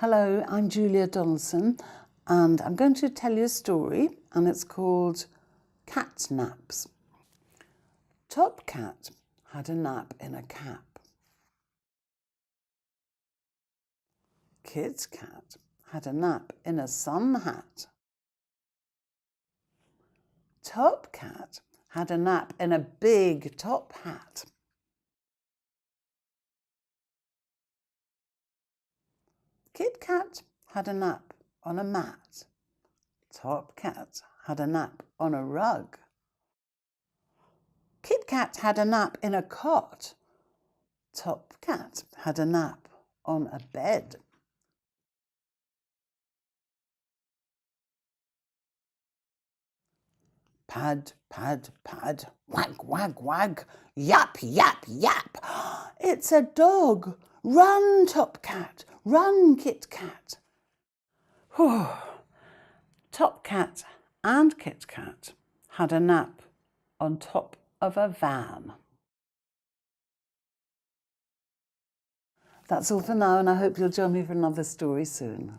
Hello, I'm Julia Donaldson and I'm going to tell you a story and it's called Cat Naps. Top Cat had a nap in a cap. Kit Cat had a nap in a sun hat. Top Cat had a nap in a big top hat. Kit Cat had a nap on a mat. Top Cat had a nap on a rug. Kit Cat had a nap in a cot. Top Cat had a nap on a bed. Pad, pad, pad, wag, wag, wag, yap, yap, yap. It's a dog. Run, Top Cat, run, Kit Cat. Whew. Top Cat and Kit Cat had a nap on top of a van. That's all for now, and I hope you'll join me for another story soon.